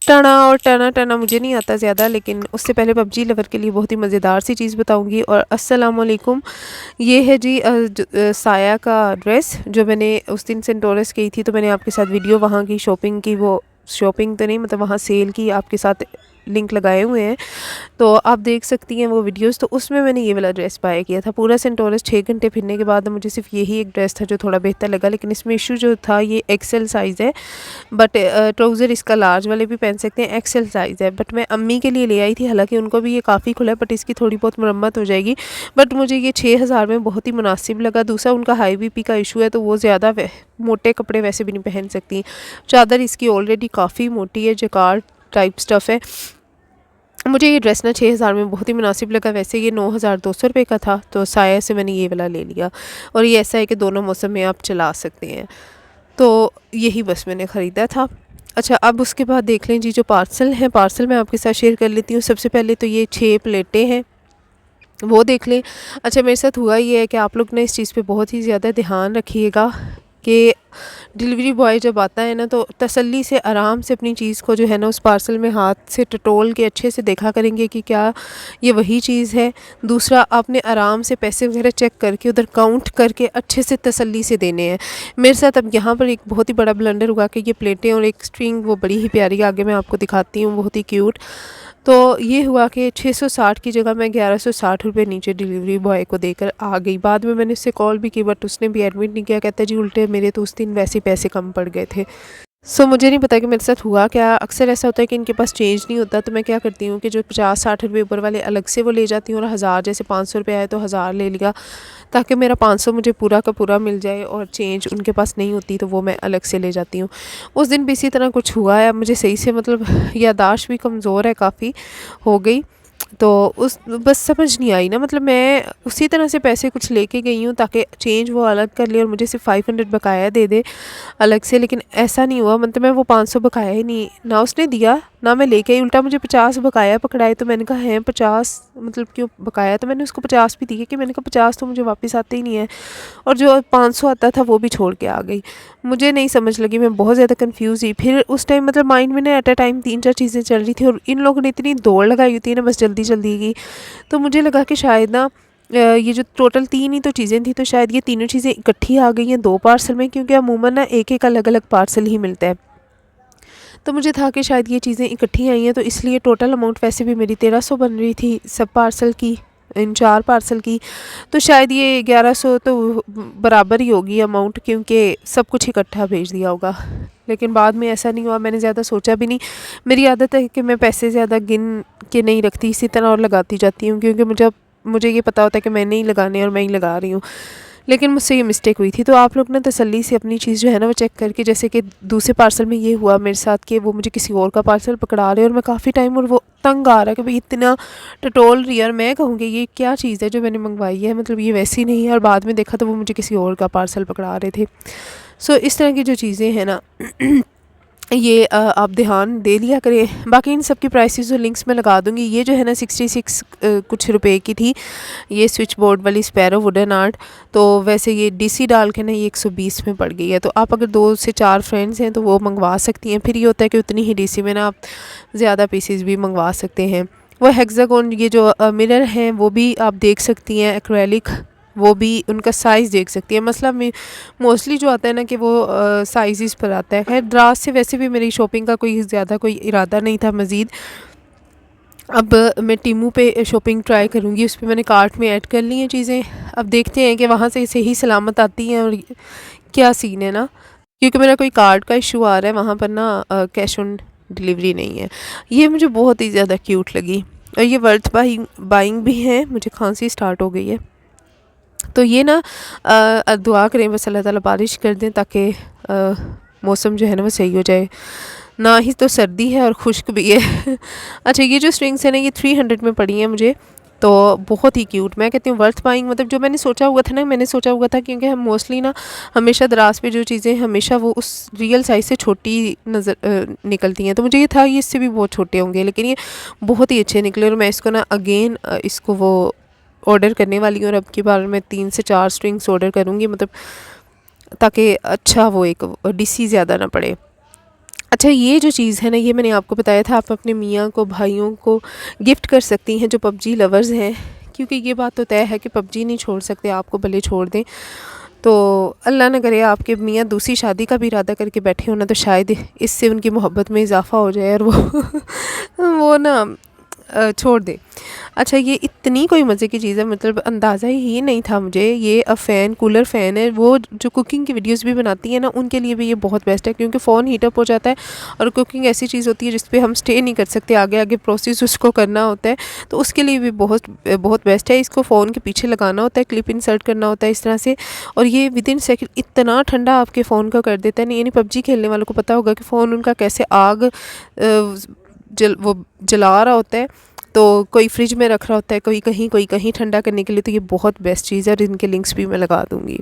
टना और टना टना मुझे नहीं आता ज़्यादा, लेकिन उससे पहले पबजी लवर के लिए बहुत ही मज़ेदार सी चीज़ बताऊंगी। और अस्सलाम वालेकुम, ये है जी साया का ड्रेस जो मैंने उस दिन सेंट टॉरस गई थी, तो मैंने आपके साथ वीडियो वहाँ की शॉपिंग की, वो शॉपिंग तो नहीं मतलब वहाँ सेल की आपके साथ लिंक लगाए हुए हैं, तो आप देख सकती हैं वो वीडियोस। तो उसमें मैंने ये वाला ड्रेस बाय किया था। पूरा सेंट टॉरस 6 घंटे फिरने के बाद मुझे सिर्फ यही एक ड्रेस था जो थोड़ा बेहतर लगा, लेकिन इसमें इशू जो था, ये एक्सेल साइज़ है, बट ट्राउज़र इसका लार्ज वाले भी पहन सकते हैं, एक्सेल साइज़ है। बट मैं अम्मी के लिए ले आई थी, हालांकि उनको भी ये काफ़ी खुला है, बट इसकी थोड़ी बहुत मरम्मत हो जाएगी। बट मुझे ये 6000 में बहुत ही मुनासिब लगा। दूसरा, उनका हाई बीपी का इशू है, तो वो ज़्यादा मोटे कपड़े वैसे भी नहीं पहन सकती। चादर इसकी ऑलरेडी काफ़ी मोटी है, जकार्ड टाइप स्टफ़ है। मुझे ये ड्रेस ना 6000 में बहुत ही मुनासिब लगा। वैसे ये 9200 रुपये का था, तो साया से मैंने ये वाला ले लिया। और ये ऐसा है कि दोनों मौसम में आप चला सकते हैं, तो यही बस मैंने ख़रीदा था। अच्छा, अब उसके बाद देख लें जी जो पार्सल है, पार्सल मैं आपके साथ शेयर कर लेती हूँ। सबसे पहले तो ये 6 प्लेटें हैं, वो देख लें। अच्छा, मेरे साथ हुआ ये है कि आप लोग ना इस चीज़ पे बहुत ही ज़्यादा ध्यान रखिएगा कि डिलीवरी बॉय जब आता है ना, तो तसल्ली से आराम से अपनी चीज़ को जो है ना उस पार्सल में हाथ से टटोल के अच्छे से देखा करेंगे कि क्या ये वही चीज़ है। दूसरा, आपने आराम से पैसे वगैरह चेक करके उधर काउंट करके अच्छे से तसल्ली से देने हैं। मेरे साथ अब यहाँ पर एक बहुत ही बड़ा ब्लंडर हुआ कि ये प्लेटें और एक स्ट्रिंग वो बड़ी ही प्यारी, आगे मैं आपको दिखाती हूँ, बहुत ही क्यूट। तो ये हुआ कि 660 की जगह मैं 1160 रुपये नीचे डिलीवरी बॉय को देकर आ गई। बाद में मैंने उससे कॉल भी की, बट उसने भी एडमिट नहीं किया। कहता जी उल्टे मेरे तो उस दिन वैसे ही पैसे कम पड़ गए थे। मुझे नहीं पता कि मेरे साथ हुआ क्या। अक्सर ऐसा होता है कि इनके पास चेंज नहीं होता, तो मैं क्या करती हूँ कि जो 50-60 रुपये ऊपर वाले अलग से वो ले जाती हूँ, और 1000 जैसे 500 रुपये आए तो 1000 ले लिया, ताकि मेरा 500 मुझे पूरा का पूरा मिल जाए। और चेंज उनके पास नहीं होती तो वो मैं अलग से ले जाती हूँ। उस दिन भी इसी तरह कुछ हुआ है। मुझे सही से मतलब याददाश्त भी कमज़ोर है, काफ़ी हो गई, तो उस बस समझ नहीं आई ना, मतलब मैं उसी तरह से पैसे कुछ लेके गई हूँ ताकि चेंज वो अलग कर ले और मुझे सिर्फ 500 बकाया दे दे अलग से। लेकिन ऐसा नहीं हुआ, मतलब मैं वो 500 बकाया ही नहीं ना उसने दिया ना मैं लेके आई, उल्टा मुझे 50 बकाया पकड़ाए। तो मैंने कहा है 50 मतलब क्यों बकाया, तो मैंने उसको 50 भी दिए कि मैंने कहा 50 तो मुझे वापस आते ही नहीं है, और जो 500 आता था वो भी छोड़ के आ गई। मुझे नहीं समझ लगी, मैं बहुत ज़्यादा कंफ्यूज हुई। फिर उस टाइम मतलब माइंड में ना एट अ टाइम 3-4 चीज़ें चल रही थी, और इन लोगों ने इतनी दौड़ लगाई होती है ना बस जल्दी जल्दी की। तो मुझे लगा कि शायद ना ये जो टोटल 3 ही तो चीज़ें थी, तो शायद ये तीनों चीज़ें इकट्ठी आ गई हैं 2 पार्सल में, क्योंकि अमूमन ना एक एक अलग अलग पार्सल ही मिलता है। तो मुझे था कि शायद ये चीज़ें इकट्ठी आई हैं, तो इसलिए टोटल अमाउंट वैसे भी मेरी 1300 बन रही थी सब पार्सल की, इन 4 पार्सल की। तो शायद ये 1100 तो बराबर ही होगी अमाउंट, क्योंकि सब कुछ इकट्ठा भेज दिया होगा। लेकिन बाद में ऐसा नहीं हुआ, मैंने ज़्यादा सोचा भी नहीं। मेरी आदत है कि मैं पैसे ज़्यादा गिन के नहीं रखती, इसी तरह और लगाती जाती हूँ, क्योंकि मुझे ये पता होता है कि मैंने ही लगाने और मैं ही लगा रही हूँ। लेकिन मुझसे ये मिस्टेक हुई थी। तो आप लोग ना तसल्ली से अपनी चीज़ जो है ना वो चेक करके, जैसे कि दूसरे पार्सल में ये हुआ मेरे साथ कि वो मुझे किसी और का पार्सल पकड़ा रहे, और मैं काफ़ी टाइम और वो तंग आ रहा है कि भाई इतना टटोल रही है, और मैं कहूँगी ये क्या चीज़ है जो मैंने मंगवाई है, मतलब ये वैसी नहीं है। और बाद में देखा तो वो मुझे किसी और का पार्सल पकड़ा रहे थे। इस तरह की जो चीज़ें हैं ना ये आप ध्यान दे लिया करें। बाकी इन सब की प्राइसेस और लिंक्स मैं लगा दूँगी। ये जो है ना 66 कुछ रुपए की थी, ये स्विच बोर्ड वाली स्पैरो वुडन आर्ट। तो वैसे ये डीसी डाल के ना ये 120 में पड़ गई है। तो आप अगर 2 से 4 फ्रेंड्स हैं तो वो मंगवा सकती हैं। फिर ये होता है कि उतनी ही डीसी में ना आप ज़्यादा पीसेस भी मंगवा सकते हैं। वो हेक्सागोन ये जो मिरर हैं वो भी आप देख सकती हैं, एक्रेलिक, वो भी उनका साइज़ देख सकती है। मसला में मोस्टली जो आता है ना कि वो साइज़ पर आता है। खैर दराज से वैसे भी मेरी शॉपिंग का कोई ज़्यादा कोई इरादा नहीं था मज़ीद। अब मैं टीमू पे शॉपिंग ट्राई करूँगी, उस पर मैंने कार्ट में ऐड कर ली हैं चीज़ें। अब देखते हैं कि वहाँ से सही सलामत आती हैं और क्या सीन है ना, क्योंकि मेरा कोई कार्ड का इशू आ रहा है वहाँ पर ना, कैश ऑन डिलीवरी नहीं है। ये मुझे बहुत ही ज़्यादा क्यूट लगी, और ये वर्थ बाइंग भी है। मुझे खांसी स्टार्ट हो गई है, तो ये ना दुआ करें बस अल्लाह ताला बारिश कर दें ताकि मौसम जो है ना वो सही हो जाए। ना ही तो सर्दी है और खुश्क भी है। अच्छा, ये जो स्ट्रिंग्स है ना ये 300 में पड़ी हैं मुझे, तो बहुत ही क्यूट। मैं कहती हूँ वर्थ बाइंग। मतलब जो मैंने सोचा हुआ था ना, मैंने सोचा हुआ था क्योंकि हम मोस्टली ना हमेशा दराज पे जो चीज़ें हमेशा वो उस रियल साइज़ से छोटी निकलती हैं, तो मुझे ये था ये इससे भी बहुत छोटे होंगे, लेकिन ये बहुत ही अच्छे निकले। और मैं इसको ना अगेन इसको वो ऑर्डर करने वाली हूँ, और अब की बार मैं 3 से 4 स्ट्रिंग्स ऑर्डर करूँगी, मतलब ताकि अच्छा वो एक डीसी ज़्यादा ना पड़े। अच्छा, ये जो चीज़ है ना, ये मैंने आपको बताया था, आप अपने मियाँ को, भाइयों को गिफ्ट कर सकती हैं जो पबजी लवर्स हैं, क्योंकि ये बात तो तय है कि पबजी नहीं छोड़ सकते, आपको भले छोड़ दें। तो अल्लाह ना करे आपके मियाँ दूसरी शादी का भी इरादा करके बैठे हो ना, तो शायद इससे उनकी मोहब्बत में इजाफ़ा हो जाए और वो वो ना छोड़ दे। अच्छा, ये इतनी कोई मज़े की चीज़ है, मतलब अंदाज़ा ही नहीं था मुझे। ये फ़ैन, कूलर फ़ैन है, वो जो कुकिंग की वीडियोस भी बनाती है ना, उनके लिए भी ये बहुत बेस्ट है, क्योंकि फ़ोन हीट अप हो जाता है और कुकिंग ऐसी चीज़ होती है जिस पे हम स्टे नहीं कर सकते, आगे आगे प्रोसेस उसको करना होता है, तो उसके लिए भी बहुत बहुत बेस्ट है। इसको फ़ोन के पीछे लगाना होता है, क्लिप इंसर्ट करना होता है इस तरह से, और ये विदिन सेकंड इतना ठंडा आपके फ़ोन को कर देता है। नहीं, यानी पबजी खेलने वालों को पता होगा कि फ़ोन उनका कैसे आग वो जला रहा होता है, तो कोई फ्रिज में रख रहा होता है, कोई कहीं ठंडा करने के लिए। तो ये बहुत बेस्ट चीज़ है और इनके लिंक्स भी मैं लगा दूँगी।